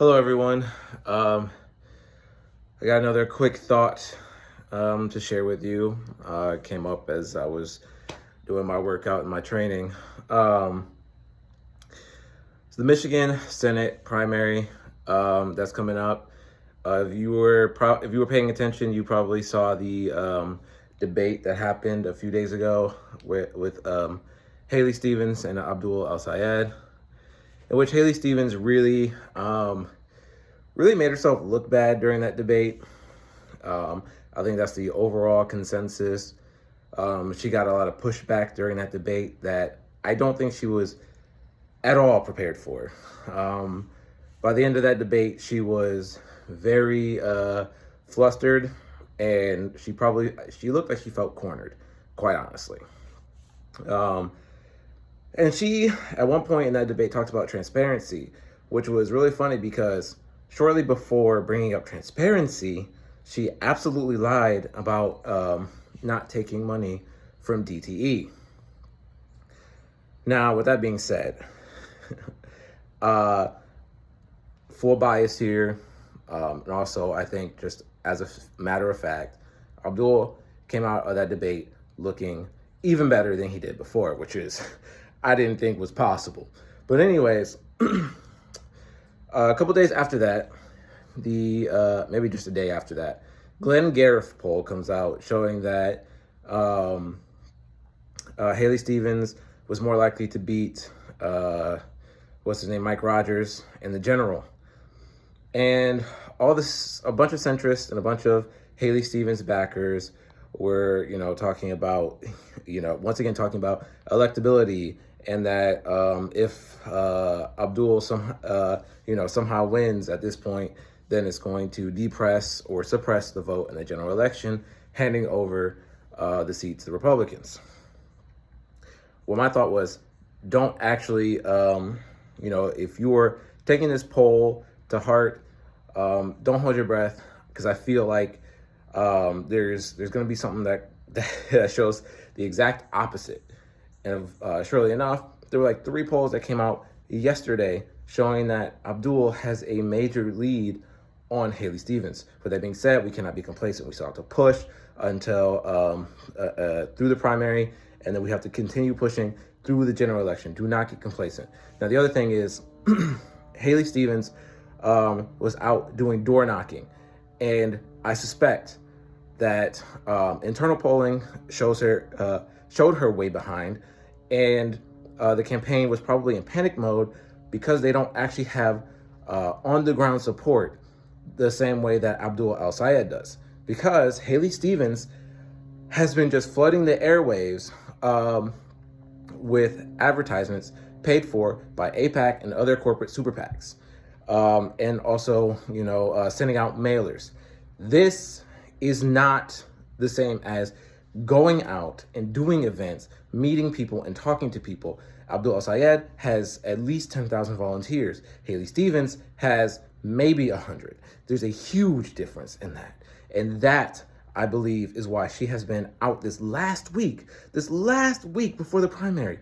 Hello, everyone. I got another quick thought to share with you. It came up as I was doing my workout and my training. So the Michigan Senate primary that's coming up. If you were paying attention, you probably saw the debate that happened a few days ago with Haley Stevens and Abdul El-Sayed, in which Haley Stevens really made herself look bad during that debate. I think that's the overall consensus. She got a lot of pushback during that debate that I don't think she was at all prepared for. By the end of that debate, she was very flustered, and she looked like she felt cornered, quite honestly. And she, at one point in that debate, talked about transparency, which was really funny because shortly before bringing up transparency, she absolutely lied about not taking money from DTE. Now, with that being said, full bias here, and also I think just as a matter of fact, Abdul came out of that debate looking even better than he did before, which is I didn't think was possible. But anyways, a couple days after that, maybe just a day after that, Glenn Gariff poll comes out showing that Haley Stevens was more likely to beat Mike Rogers in the general. And a bunch of centrists and a bunch of Haley Stevens backers were, talking about, once again talking about electability, and that if Abdul somehow wins at this point, then it's going to depress or suppress the vote in the general election, handing over the seat to the Republicans. Well, my thought was, don't actually, if you're taking this poll to heart, don't hold your breath, because I feel like there's going to be something that shows the exact opposite. And surely enough, there were like 3 polls that came out yesterday showing that Abdul has a major lead on Haley Stevens. With that being said, we cannot be complacent. We still have to push until through the primary, and then we have to continue pushing through the general election. Do not get complacent. Now, the other thing is, Haley Stevens was out doing door knocking, and I suspect that internal polling showed her way behind, and the campaign was probably in panic mode because they don't actually have on-the-ground support the same way that Abdul El-Sayed does. Because Haley Stevens has been just flooding the airwaves with advertisements paid for by AIPAC and other corporate super PACs, and also, sending out mailers. This is not the same as going out and doing events, meeting people and talking to people. Abdul El-Sayed has at least 10,000 volunteers. Haley Stevens has maybe 100. There's a huge difference in that. And that, I believe, is why she has been out this last week before the primary.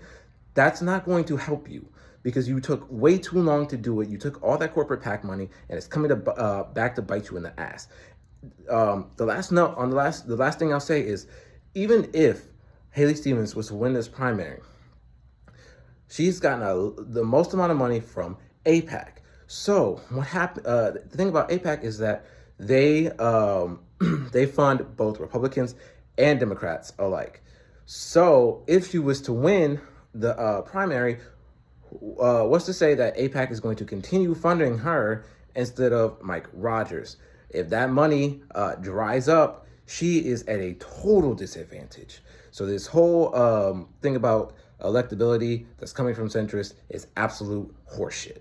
That's not going to help you, because you took way too long to do it. You took all that corporate PAC money, and it's coming back to bite you in the ass. The last thing I'll say is, even if Haley Stevens was to win this primary, she's gotten the most amount of money from AIPAC. So what happened? The thing about AIPAC is that they fund both Republicans and Democrats alike. So if she was to win the primary, what's to say that AIPAC is going to continue funding her instead of Mike Rogers? If that money dries up, she is at a total disadvantage. So this whole thing about electability that's coming from centrists is absolute horseshit.